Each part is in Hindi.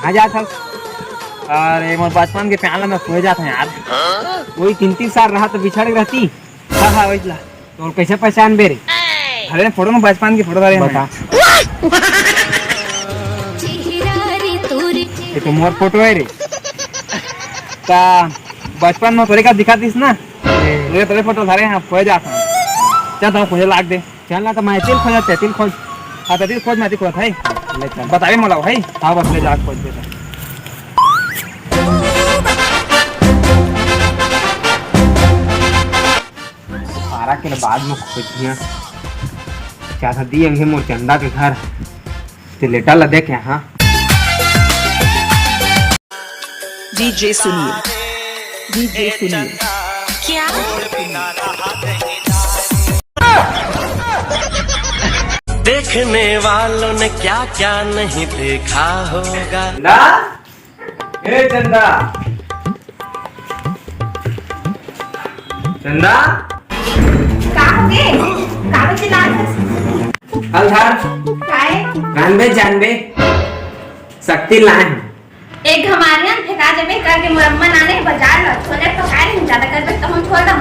कहाँ जाता? अरे मोर बचपन के प्याला में खो जाता है यार। वही 3-3 साल रहा तो बिछड़ रहती। हाँ हाँ वही ला। तो कैसे पहचान बेरे? अरे फोटो में बचपन की फोटो डाले बता। ये तो मोर फोटो है रे। ता बचपन में तोरे का दिखा दिस ना? तेरे फोटो धारे हैं खो जाता है। चल तो मुझे लाग दे। चल ना तो मैं तिल खोज जाते तिल खोज। हाँ तिल खोज मैं तिल खोज है। ले चल बताइए मला भाई। हाँ बस ले जा खोज दे। सारा के बाद में खोजिया क्या था दी अंगे मोर चंदा के घर ते लेटा ला देखे हाँ डीजे सुनील क्या देखने वालों ने क्या क्या नहीं देखा होगा। चंदा ए चंदा चंदा जानबे शक्ति लाए एक हमारे यहाँ ठेका जबे करके मुरम्मन आने बाजार ला सोने तो खाए नहीं ज्यादा करबे तो हम छोड़ दम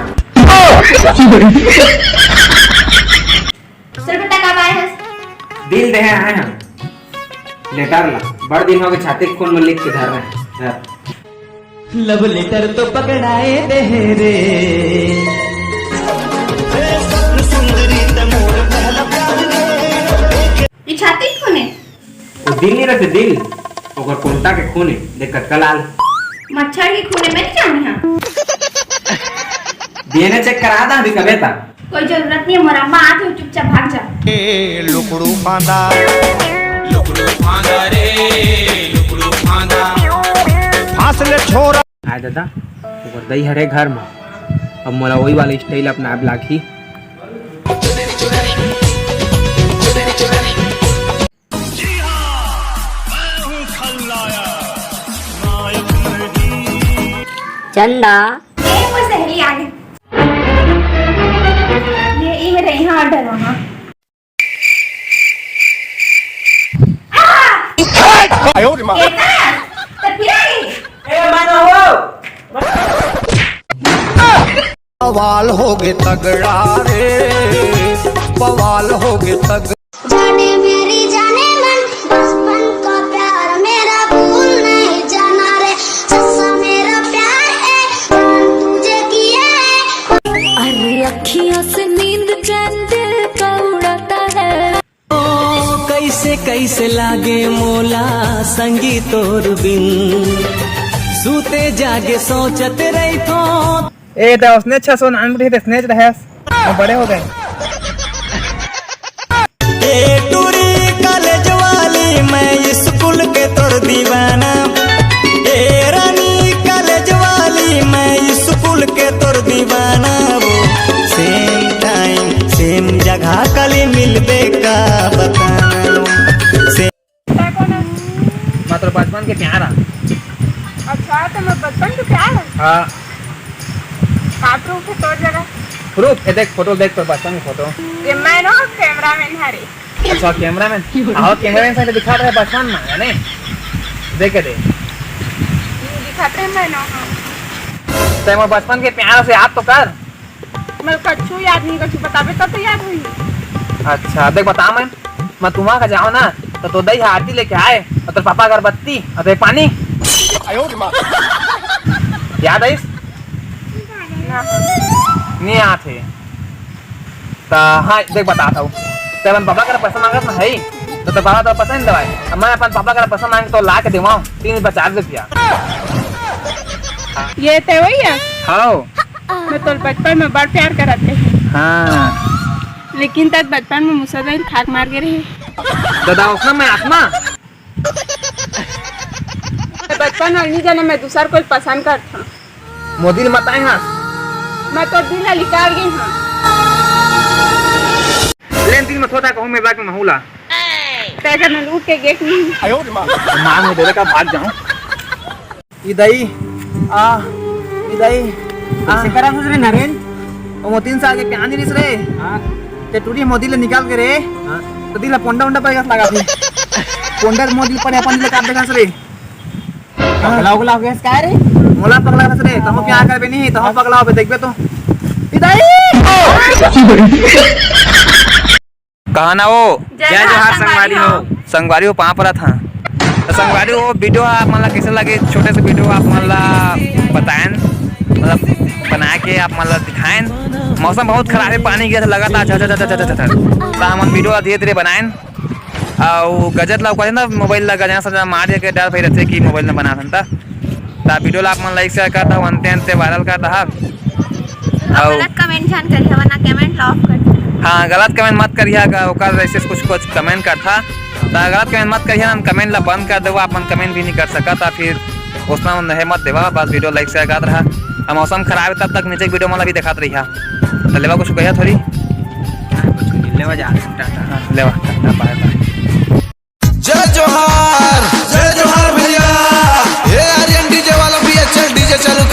सिर्फ टका पाए है दिल दे आए हम लेटर ला बड़ दिन हो गए छाती खून में लिख के धर रहे हैं लव लेटर तो पकड़ाए दे रे ये छाती खून है वो दिल नहीं रहते दिल ओकर कोंटा के खून है देख कलाल मच्छर की खून में नहीं जानी है डीएनए चेक करा दा अभी कबे तक कोई जरूरत नहीं है मुरम्मा आते हो चुपचाप भाग जा लुकड़ू फांदा रे लुकड़ू फांदा फासले छोरा आय दादा ओकर दई हरे घर में अब मोला वही वाला स्टाइल अपना आप लाखी चंदा ये वो सहेली आ गई ये मेरे यहाँ ऑर्डर होना आयो रे मां तो फिर आ गई ए मानो हो बवाल हो गए तगड़ा रे बवाल हो गए तगड़ा जाने मेरी जाने मन बचपन का प्यार मेरा भूल नहीं जाना रे सच्चा मेरा प्यार है जान तुझे किया है अरे अखियों से नींद चैन दिल का उड़ाता है ओ कैसे कैसे लागे मोला संगी तोर बिन सूते जागे सोचते रही तो ए तो उसने 699 थे स्नेच रहे बड़े हो गए ए टूरी कॉलेज वाली मैं स्कूल के तोर दीवाना ए रानी कॉलेज वाली मैं स्कूल के तोर दीवाना वो सेम टाइम सेम जगह कली मिलबे का बताना मतलब बचपन के प्यारा अच्छा तो मैं बचपन से प्यार है हाँ काटू के तोड़ जगह प्रूफ ये देख फोटो देख तो बचपन की फोटो ये मैं ना कैमरामैन हरे अच्छा कैमरामैन आओ कैमरामैन से दिखा रहे बचपन में है नहीं देख के दे ये दिखाते हैं मैं ना तो मैं बचपन के प्यार से याद तो कर मैं कछु याद नहीं कछु बताबे तब तो याद हुई अच्छा देख बता मैं तुम्हारा का जाओ ना तो दही आरती लेके आए और तेरे पापा अगरबत्ती और तेरे पानी आयो रे मां याद है नहीं आते तो हाँ देख बताता हूँ तो अपन पापा का पैसा मांगत ना है तो पापा तो पैसा नहीं दवाए मैं अपन पापा का पैसा मांग तो ला के देवाऊँ 3 रुपया ये तो वही है हाँ मैं तो बचपन में बड़ प्यार करते हाँ लेकिन तब बचपन में मुसलमान खाक मार के रहे दादा उसने मैं आत्मा बचपन में नहीं जाने मैं दूसरा कोई पसंद करता मोदी ने बताए हाँ मैं तो दिल निकाल गई हूँ लेन दिन में थोड़ा कहूँ मैं बाकी में हूला पैसा में लूट के गेट नहीं आयो रे मां मां में दे का भाग जाऊं इदाई ऐसे करा सोच रे नरेन ओ मो 3 साल के प्यान दिस रे हां ते टूरी मोदी ले निकाल के रे हां तो दिला पोंडा उंडा पर लगा थी पोंडा मोदी पर अपन ले काट देखा रे पगला उगला हो गया इसका रे मोला पगला बस रे तुम क्या कर बे नहीं तुम पगला हो बे देखबे तो इदाई कहा ना वो जय जोहार संगवारी हो। संगवारी हो पहाँ पर था तो संगवारी वो वीडियो आप मतलब कैसे लगे छोटे से वीडियो आप मतलब बताएं मतलब बना के आप मतलब दिखाएं। मौसम बहुत खराब है पानी गिरा लगा था तो हम वीडियो धीरे धीरे बनाएं और गजत ला कहते ना मोबाइल ला गजना सब मार के डर भाई रहते कि मोबाइल में बना था तो वीडियो ला आप मन लाइक शेयर करता हूँ अंते वायरल करता है और गलत कमेंट जान करिए वरना कमेंट ऑफ कर हाँ गलत कमेंट मत करिएगा ओकर ऐसे कुछ कमेंट करता तो गलत कमेंट मत करिए हम कमेंट ला बंद कर देवा अपन कमेंट भी नहीं कर सकता फिर उतना नहीं मत देवा बस वीडियो लाइक शेयर कर रहा और मौसम खराब है तब तक नीचे वीडियो मतलब भी दिखाते रही तो लेवा कुछ कहिए थोड़ी लेवा जा लेवा बाय बाय।